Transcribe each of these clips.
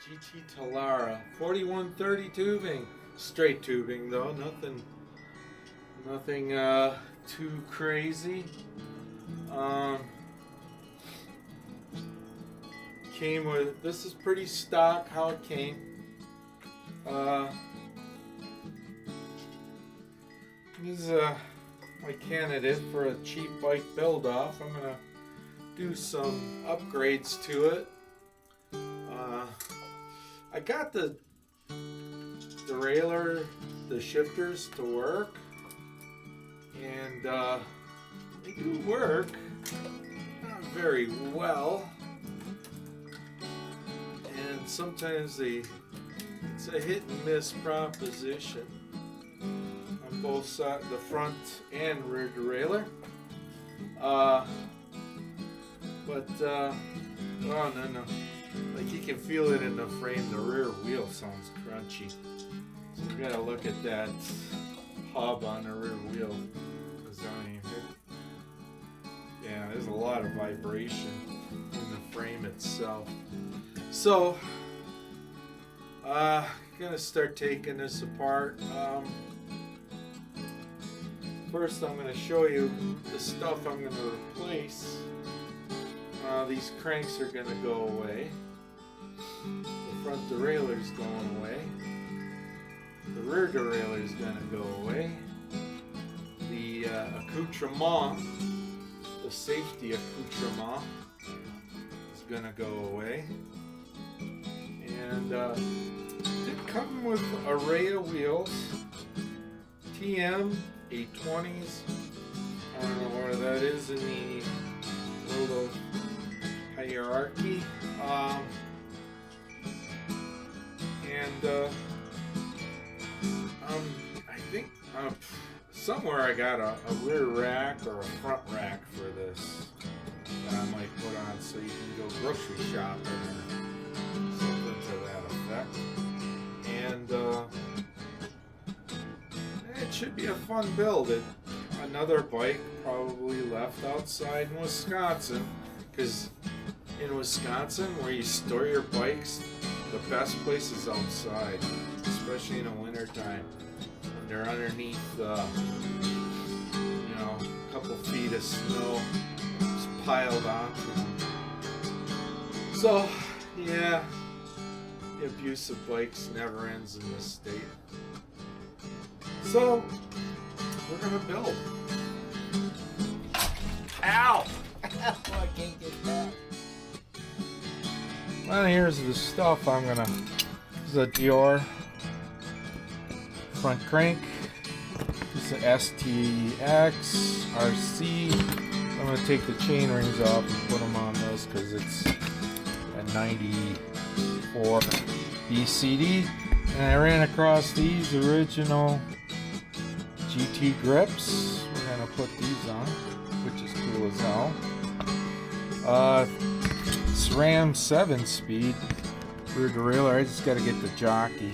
GT Talera 4130 tubing, straight tubing though, nothing too crazy. Came with, this is pretty stock how it came. This is my candidate for a cheap bike build off. I'm gonna do some upgrades to it. I got the derailleur, the shifters to work, and they do work, not very well, and sometimes it's a hit and miss proposition on both sides, the front and rear derailleur. Oh no. Like you can feel it in the frame, the rear wheel sounds crunchy. So you gotta look at that hub on the rear wheel. Yeah, there's a lot of vibration in the frame itself. So, gonna start taking this apart. First I'm gonna show you the stuff I'm gonna replace. These cranks are going to go away. The front derailleur is going away. The rear derailleur is going to go away. The accoutrement, the safety accoutrement, is going to go away. And it comes with an array of wheels. TM 820s. I don't know where that is in the world of hierarchy, I think somewhere I got a rear rack or a front rack for this that I might put on so you can go grocery shopping or something to that effect. And it should be a fun build. Another bike probably left outside in Wisconsin, because in Wisconsin, where you store your bikes, the best place is outside, especially in the winter time when they're underneath, a couple feet of snow just piled onto them. So, yeah, the abuse of bikes never ends in this state. So, we're gonna build. Ow! I can't get that. Well, here's the stuff I'm gonna. This is a Dior front crank. This is a STX RC. I'm gonna take the chain rings off and put them on this because it's a 94 BCD. And I ran across these original GT grips. We're gonna put these on, which is cool as hell. Sram 7-speed rear derailleur. I just got to get the jockey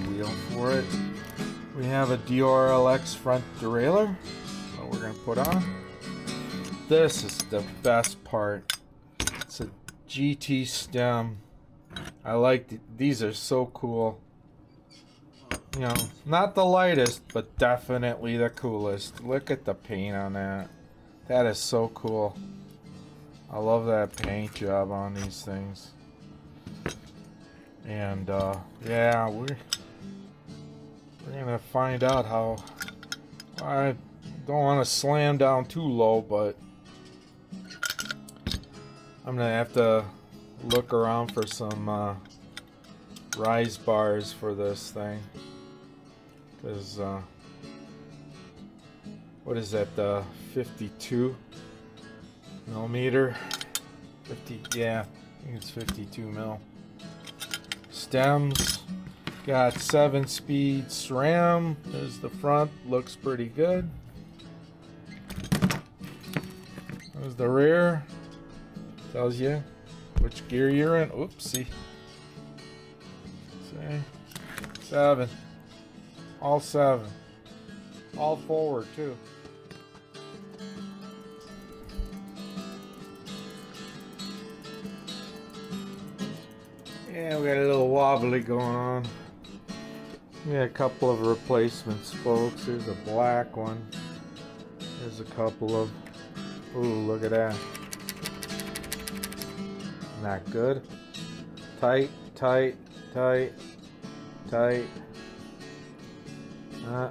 wheel for it. We have a Dior LX front derailleur that we're going to put on. This is the best part. It's a GT stem. I like these are so cool. You know, not the lightest, but definitely the coolest. Look at the paint on that. That is so cool. I love that paint job on these things. And yeah, we're gonna find out how. I don't want to slam down too low, but I'm gonna have to look around for some rise bars for this thing. Because what is that, the 52 millimeter? 50, yeah, I think it's 52 mil. Stems, got 7-speed SRAM. There's the front, looks pretty good. There's the rear, tells you which gear you're in. Oopsie. See, 7. All 7. All forward too. Yeah, we got a little wobbly going on. We got a couple of replacement spokes. There's a black one. There's a couple of... Ooh, look at that. Not good. Tight, tight, tight, tight. Uh.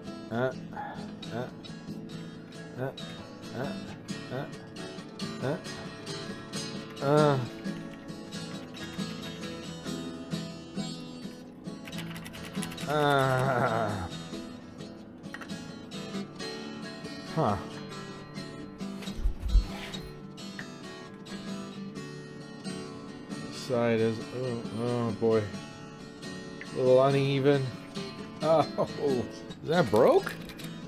Huh. This side is, oh boy, a little uneven. Oh, is that broke?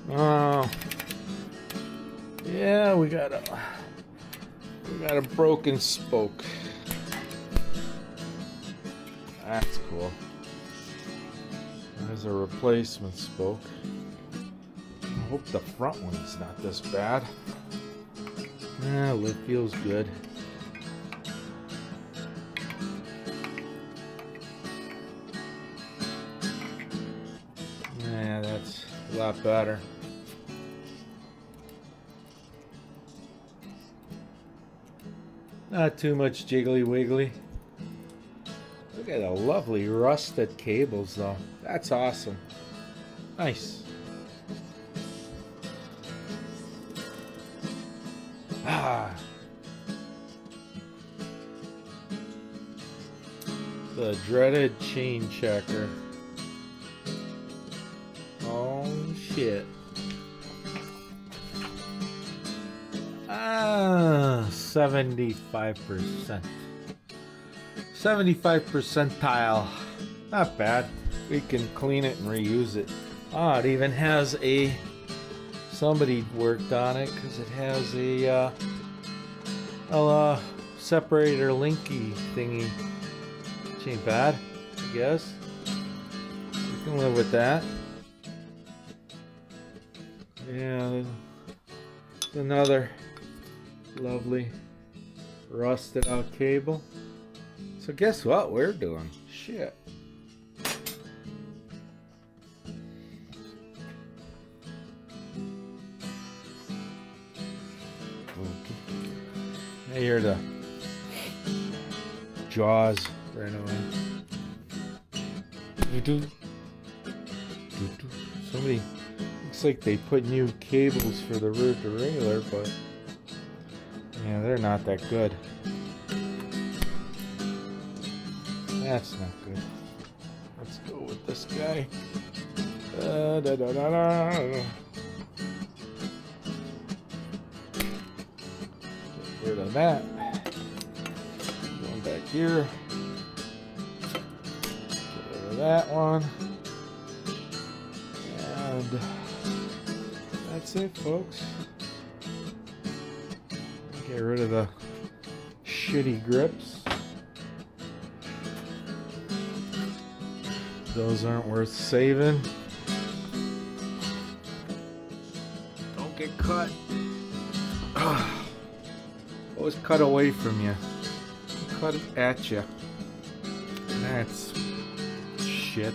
Oh, yeah, we got a broken spoke. That's cool. There's a replacement spoke. I hope the front one's not this bad. Well, it feels good. Yeah, that's a lot better. Not too much jiggly wiggly. Look at the lovely rusted cables though. That's awesome. Nice. Ah. The dreaded chain checker. Oh shit. 75%. 75 percentile. Not bad. We can clean it and reuse it. Ah, it even has a... Somebody worked on it because it has a separator linky thingy. Which ain't bad, I guess. We can live with that. Yeah, there's another lovely rusted out cable. So guess what we're doing? Shit. I hear the jaws right away. Somebody looks like they put new cables for the rear derailleur, but yeah, they're not that good. That's not good. Let's go with this guy. Get rid of that. Going back here. Get rid of that one. And that's it, folks. Get rid of the shitty grips. Those aren't worth saving. Don't get cut. Always cut away from you. Cut it at you. That's shit.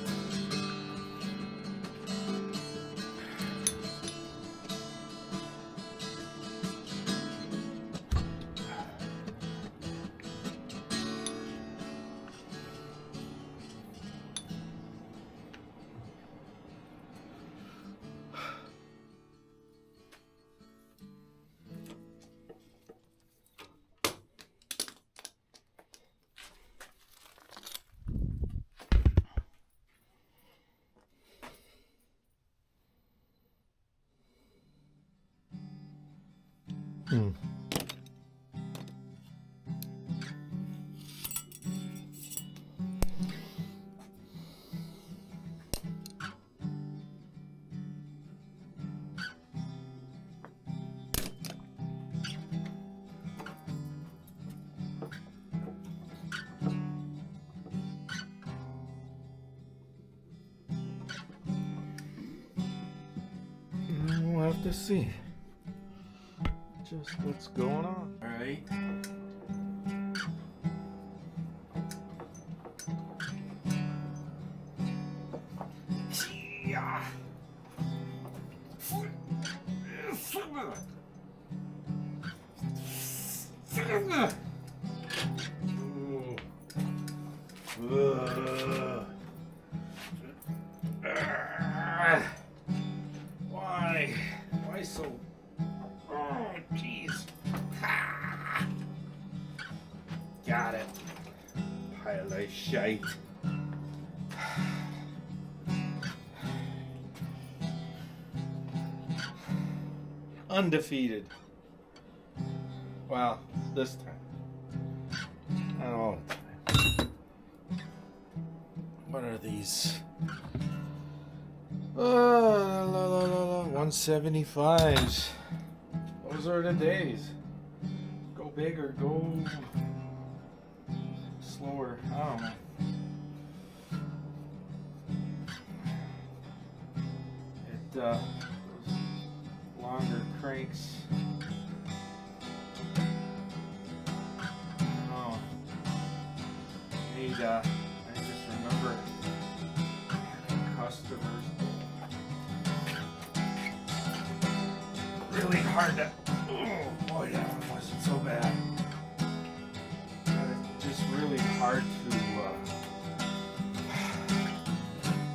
We'll have to see just what's going on. All right. Why? Why so? Oh, jeez. Got it. Pile of shite. Undefeated. Well, this time. Not all the time. What are these? 175s. Those are the days. Go big or go slower. I don't know. Those longer cranks. Oh, I just remember customers really hard to. Oh boy, that one wasn't so bad. But it's just really hard to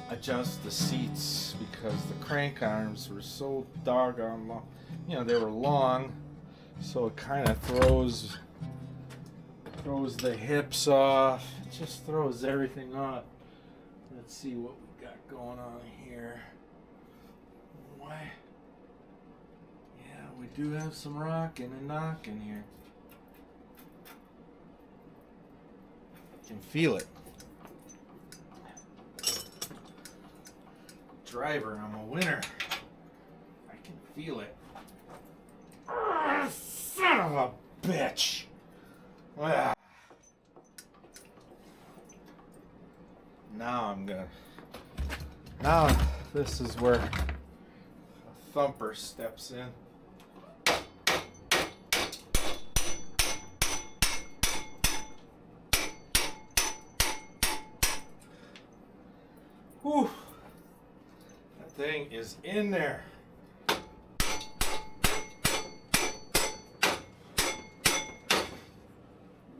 adjust the seats because the crank arms were so doggone long. You know, they were long, so it kind of throws the hips off. It just throws everything off. Let's see what we got going on here. Why? Yeah, we do have some rocking and knocking here. I can feel it. Driver, I'm a winner. I can feel it. Son of a bitch. Ah. Now this is where a thumper steps in. Whew. That thing is in there.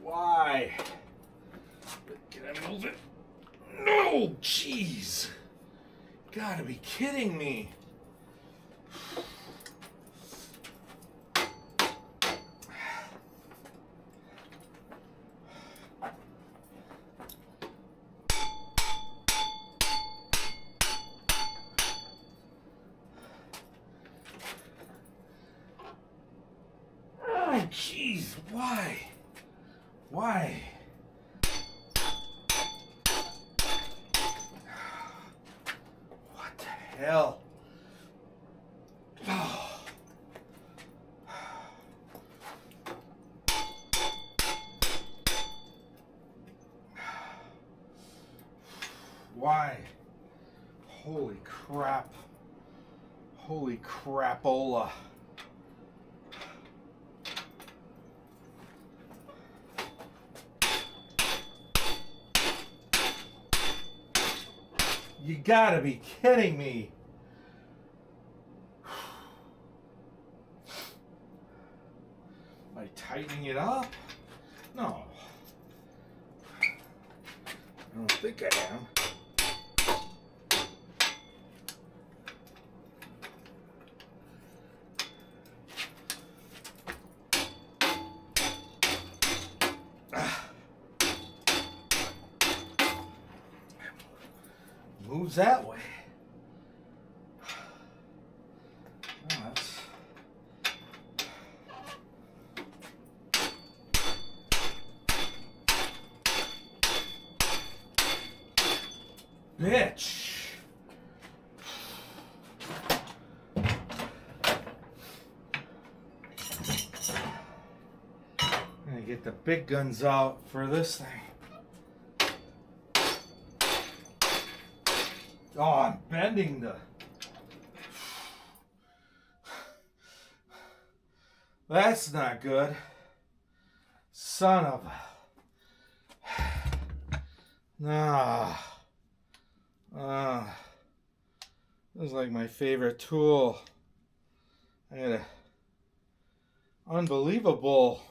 Why? Can I move it? No, jeez. Gotta be kidding me. Oh, jeez, why? Why? What the hell? Oh. Why? Holy crap. Holy crapola. You gotta be kidding me. Am I tightening it up? No. I don't think I am. Moves that way. Oh, that's... Bitch. I'm gonna get the big guns out for this thing. Oh, I'm bending the... That's not good. Son of a... Nah. This is like my favorite tool. I had a unbelievable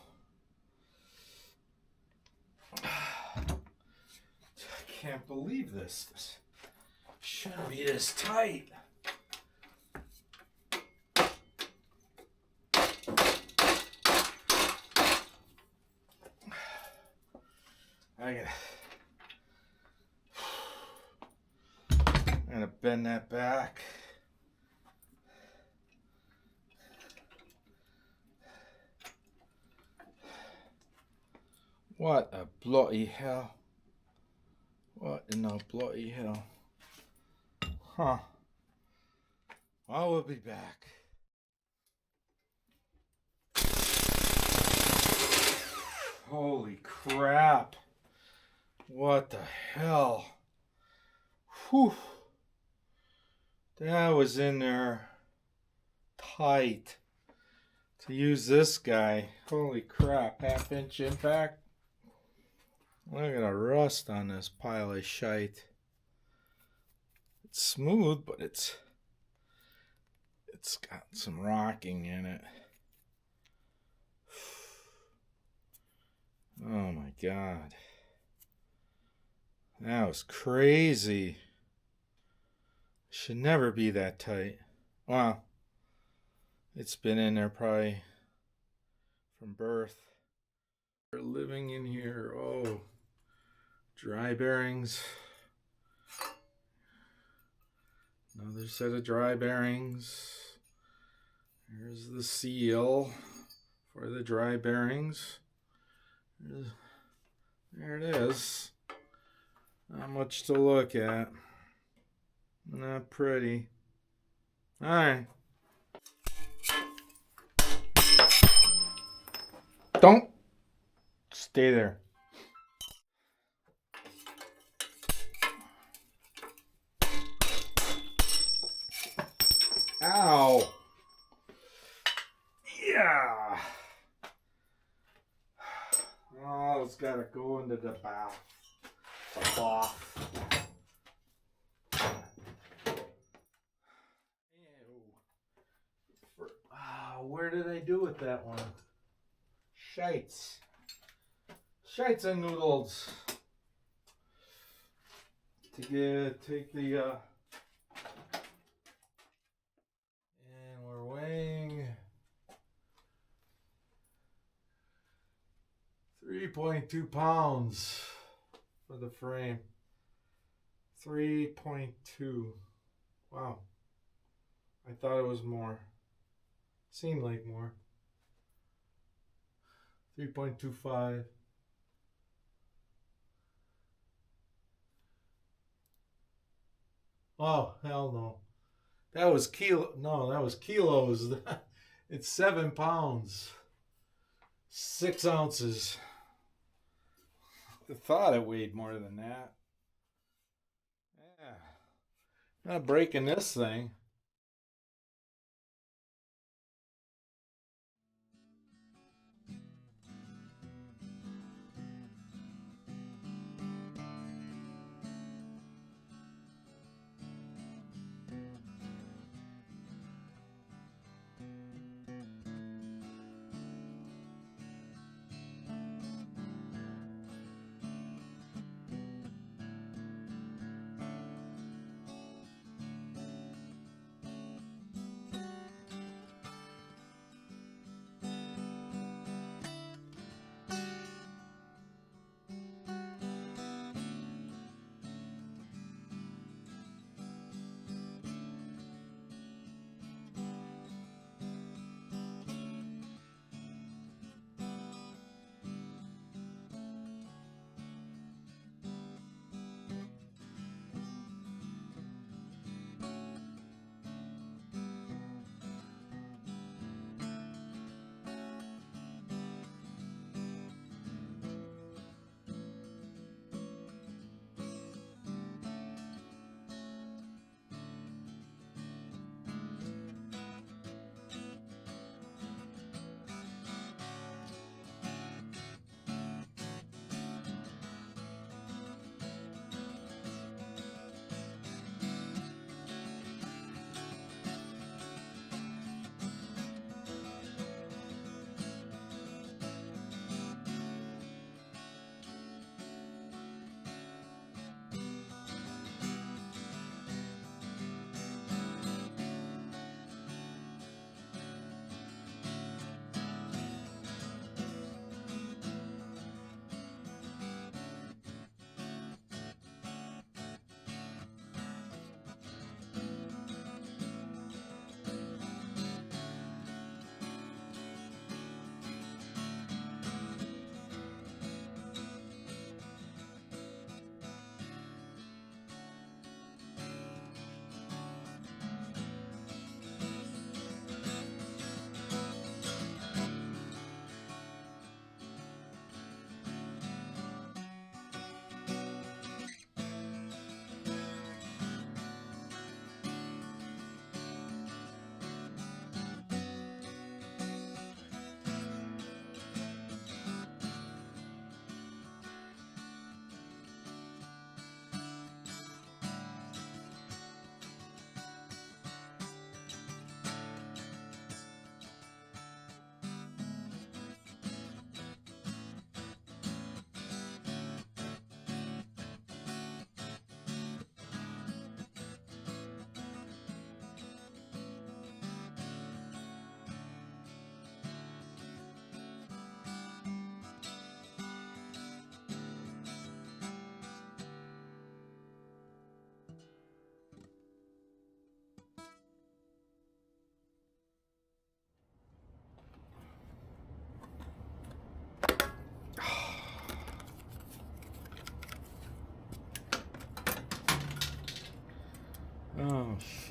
can't believe this. This shouldn't be this tight. I'm gonna bend that back. What a bloody hell. What in the bloody hell? Huh. I will be back. Holy crap. What the hell? Whew. That was in there tight. To use this guy. Holy crap. 1/2-inch impact. Look at the rust on this pile of shite. It's smooth, but it's got some rocking in it. Oh my God. That was crazy. Should never be that tight. Wow. It's been in there probably from birth. We're living in here. Oh. Dry bearings. Another set of dry bearings. Here's the seal for the dry bearings. There it is. Not much to look at. Not pretty. Alright. Don't stay there. Ow. Yeah. Oh, it's got to go into the bath. The bath. Ew. Where did I do with that one? Shites. Shites and noodles. Take the and we're weighing 3.2 pounds for the frame. 3.2. Wow. I thought it was more. Seemed like more. 3.25. Oh, hell no. That was kilo. No, that was kilos. It's 7 pounds. 6 ounces. I thought it weighed more than that. Yeah. Not breaking this thing.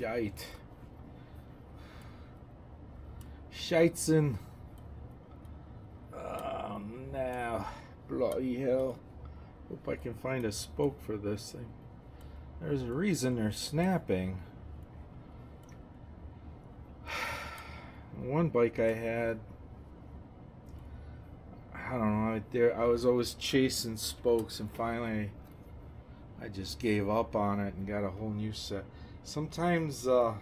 Shite. Scheitzen. Oh, no. Bloody hell. Hope I can find a spoke for this thing. There's a reason they're snapping. One bike I had, I don't know, I was always chasing spokes, and finally I just gave up on it and got a whole new set. Sometimes what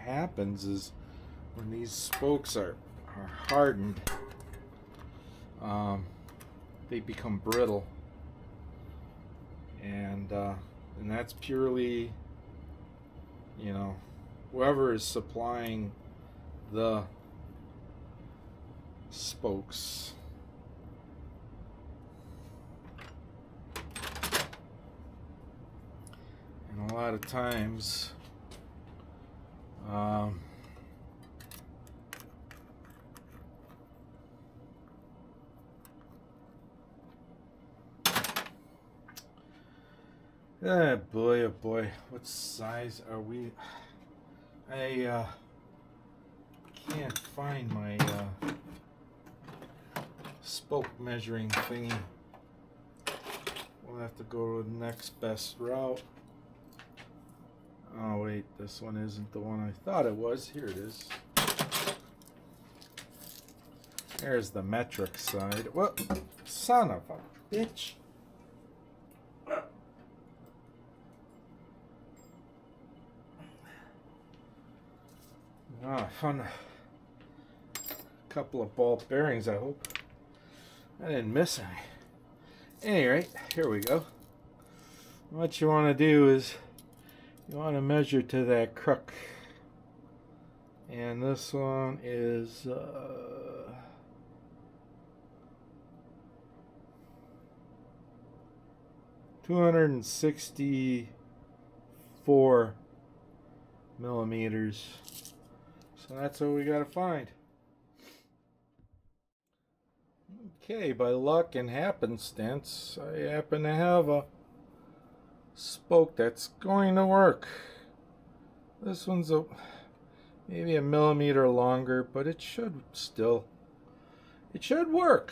happens is when these spokes are hardened, they become brittle, and that's purely, you know, whoever is supplying the spokes. And a lot of times oh boy, what size are we? I can't find my spoke measuring thingy. We'll have to go to the next best route. Oh wait, this one isn't the one I thought it was. Here it is. There's the metric side. What? Son of a bitch. I found a couple of ball bearings, I hope. I didn't miss any. Anyway, here we go. What you want to do is you want to measure to that crook. And this one is 264 millimeters. So that's what we gotta find. Okay, by luck and happenstance, I happen to have a spoke that's going to work. This one's maybe a millimeter longer, but it should work.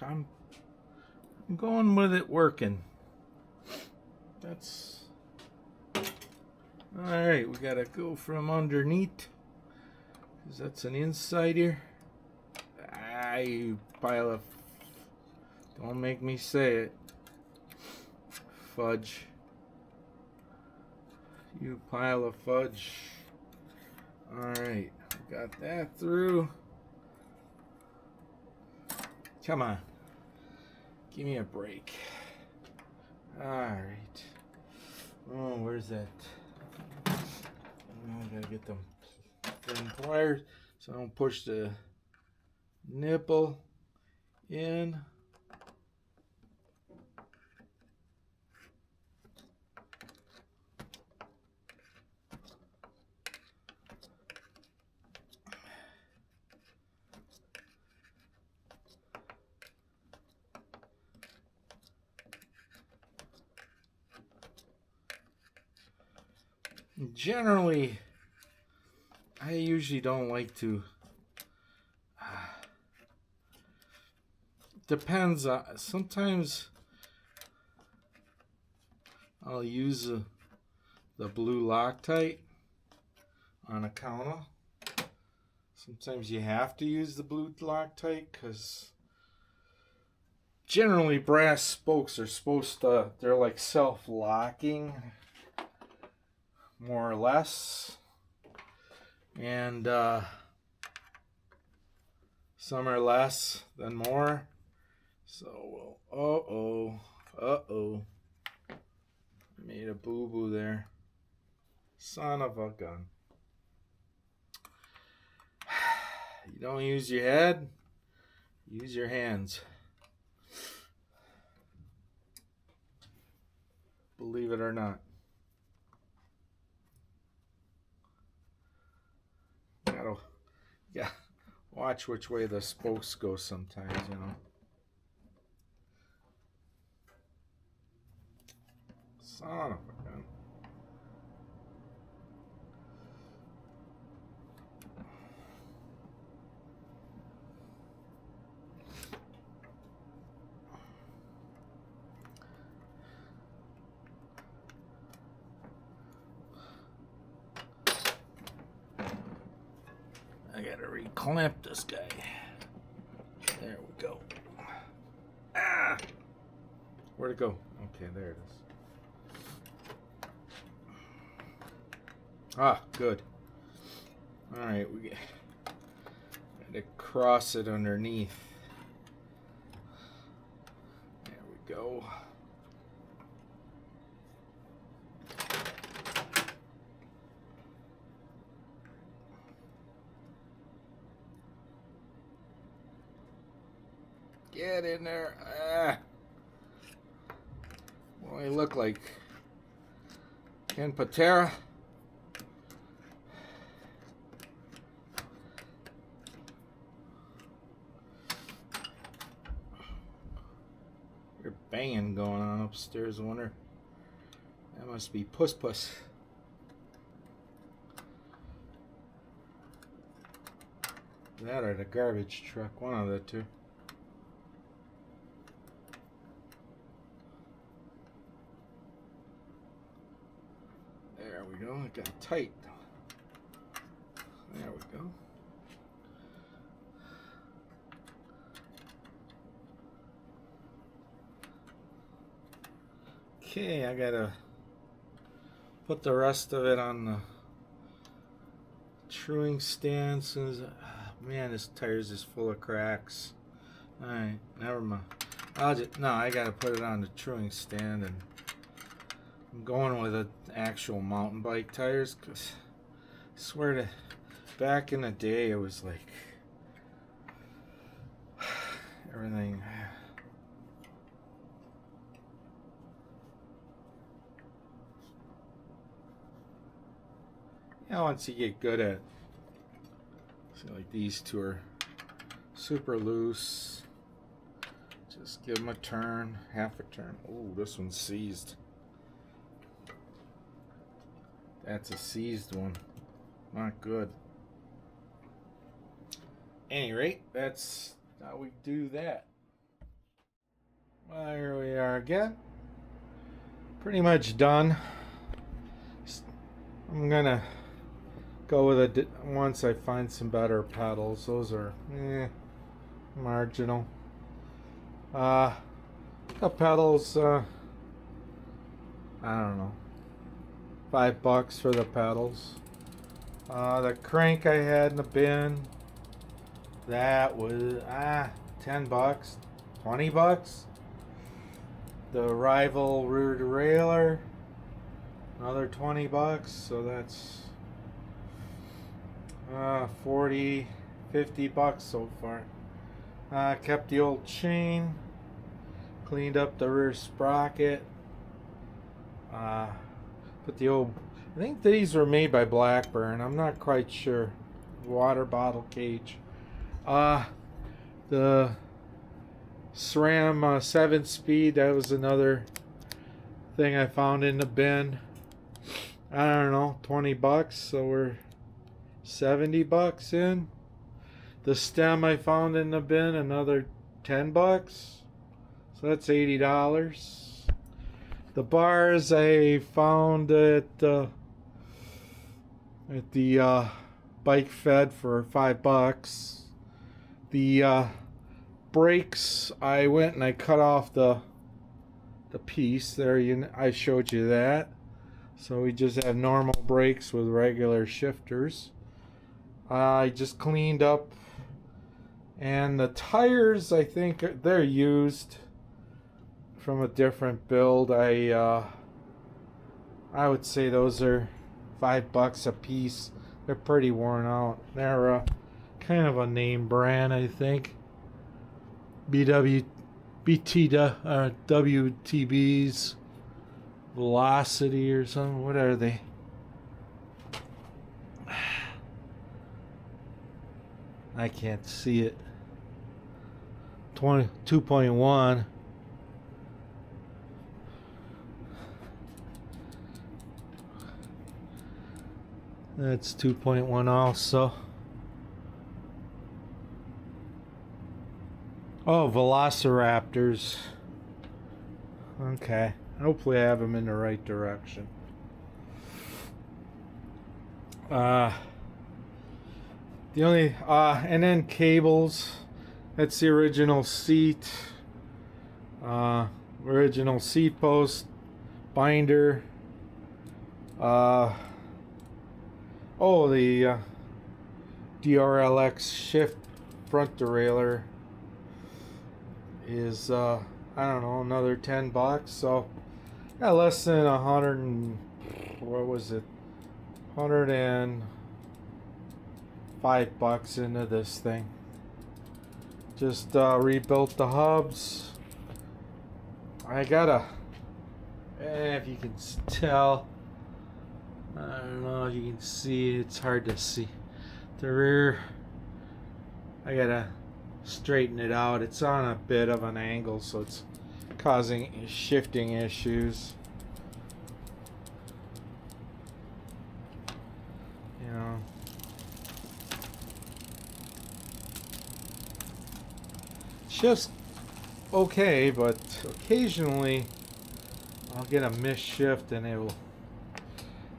I'm going with it working. That's all right. We gotta go from underneath, because that's an inside here. You pile of, don't make me say it, fudge. You pile of fudge. Alright, got that through. Come on. Give me a break. Alright. Oh, where's that? I gotta get them pliers so I don't push the nipple in. Generally, I usually don't like to. Depends. Sometimes I'll use the blue Loctite on a counter. Sometimes you have to use the blue Loctite because generally brass spokes are supposed to, they're like self-locking, more or less. And some are less than more. So, uh-oh. Made a boo-boo there. Son of a gun. You don't use your head, use your hands. Believe it or not. Yeah, watch which way the spokes go sometimes, you know. Son of a gun. Reclamp this guy. There we go. Ah! Where'd it go? Okay, there it is. Ah, good. Alright, we gotta cross it underneath. There we go. Get in there. Ah. Well, I look like Ken Patera. There's banging going on upstairs. I wonder. That must be Puss Puss. That or the garbage truck. One of the two. There we go. It got tight. There we go. Okay, I gotta put the rest of it on the truing stand. As soon as man, this tire's just full of cracks. All right, never mind. I gotta put it on the truing stand, and I'm going with actual mountain bike tires, because I swear to back in the day it was like everything. Yeah, once you get good at, see, like these two are super loose. Just give them a turn, half a turn. Oh, this one's seized. That's a seized one. Not good. Any rate, that's how we do that. Well, here we are again. Pretty much done. I'm gonna go with it once I find some better pedals. Those are marginal. The pedals, I don't know, $5 for the pedals. The crank I had in the bin, that was $10, $20. The rival rear derailleur, another $20, so that's 40, $50 so far. Kept the old chain, cleaned up the rear sprocket, put the old, I think these were made by Blackburn, I'm not quite sure, water bottle cage. The Sram 7-speed, that was another thing I found in the bin. I don't know, $20, so we're $70 in. The stem I found in the bin, another $10, so that's $80. The bars I found at the bike fed for $5. The brakes, I went and I cut off the piece there. I showed you that. So we just have normal brakes with regular shifters. I just cleaned up, and the tires, I think they're used from a different build. I would say those are $5 a piece. They're pretty worn out. They're kind of a name brand, I think. WTB's Velocity or something. What are they? I can't see it. 2.1. That's 2.1 also. Oh, Velociraptors. Okay. Hopefully I have them in the right direction. The only and then cables. That's the original seat. Original seat post, binder. Oh, the DRLX shift front derailleur is I don't know, another $10. So got less than 100 and what was it? $105 into this thing. Just rebuilt the hubs. I gotta, if you can tell, I don't know if you can see, it's hard to see. The rear, I gotta straighten it out. It's on a bit of an angle, so it's causing shifting issues. You know. Shifts okay, but occasionally I'll get a missed shift and it will.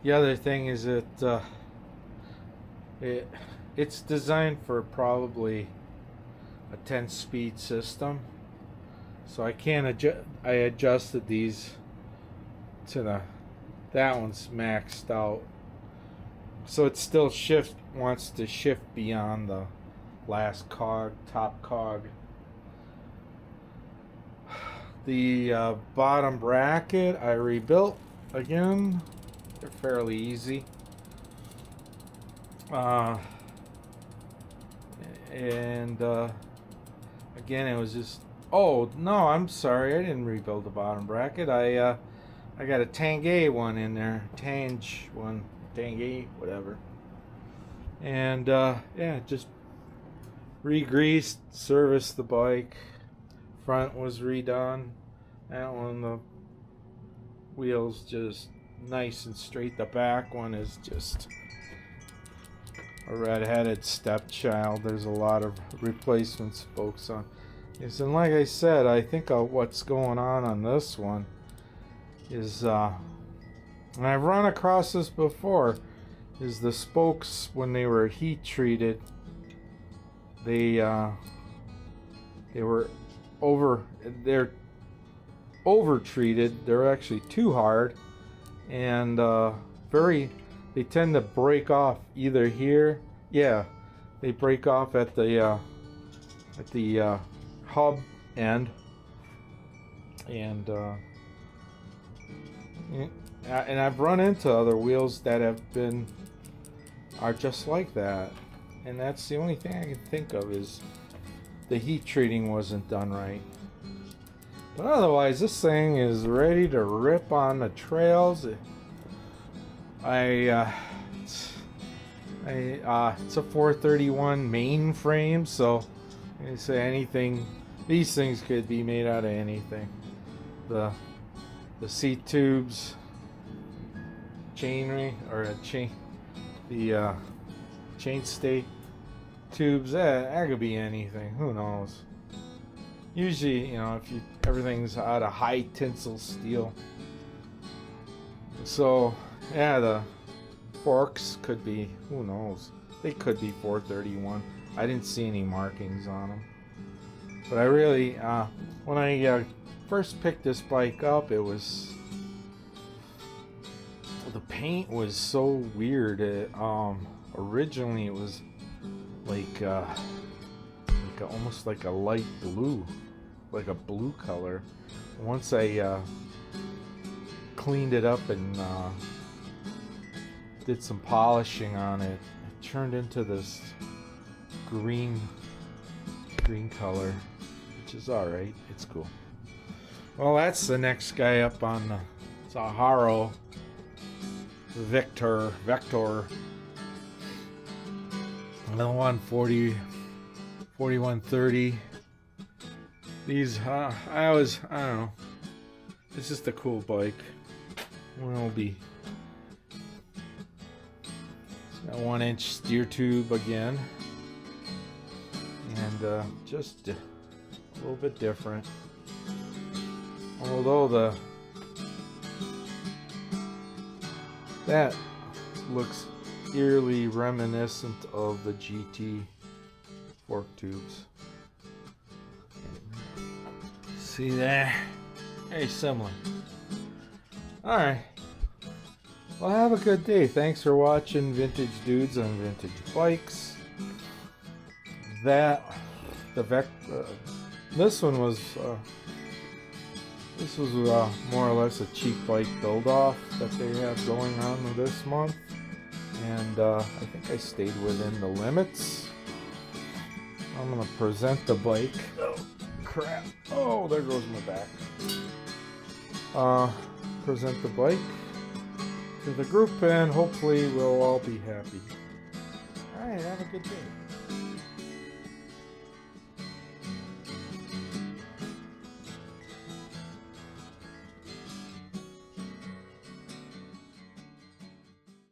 The other thing is that it's designed for probably a 10-speed system, so I can't adjust. I adjusted these to that one's maxed out, so it still wants to shift beyond the last cog, top cog. The bottom bracket I rebuilt again. They're fairly easy. Again, it was just. Oh no, I'm sorry. I didn't rebuild the bottom bracket. I got a Tanguay one in there. Tanguay, whatever. And yeah, just re-greased, serviced the bike. Front was redone. That one, the wheels just nice and straight. The back one is just a red-headed stepchild. There's a lot of replacement spokes on this, and like I said, I think what's going on this one is, and I've run across this before, is the spokes when they were heat treated, they're over treated. They're actually too hard, and they tend to break off either here. Yeah, they break off at the hub end, and I've run into other wheels that are just like that, and that's the only thing I can think of is the heat treating wasn't done right. But otherwise, this thing is ready to rip on the trails. It's a 431 main frame, so I say anything. These things could be made out of anything. The seat tubes, chainstay tubes. That could be anything. Who knows? Usually, you know, everything's out of high tensile steel. So, yeah, the forks could be, who knows? They could be 431. I didn't see any markings on them. But I really, when I first picked this bike up, the paint was so weird. Originally it was like almost like a light blue, like a blue color. Once I cleaned it up and did some polishing on it, it turned into this green color, which is alright. It's cool. Well, that's the next guy up on the Sahara. Vector. Another one, 4130. These, I don't know. It's just a cool bike. It'll be. It's got 1-inch steer tube again. And just a little bit different. Although that looks eerily reminiscent of the GT fork tubes. See there? Very similar. Alright. Well, have a good day. Thanks for watching Vintage Dudes on Vintage Bikes. This one was more or less a cheap bike build-off that they have going on this month, and I think I stayed within the limits. I'm gonna present the bike. Oh crap! Oh, there goes my back. Present the bike to the group, and hopefully we'll all be happy. All right, have a good day.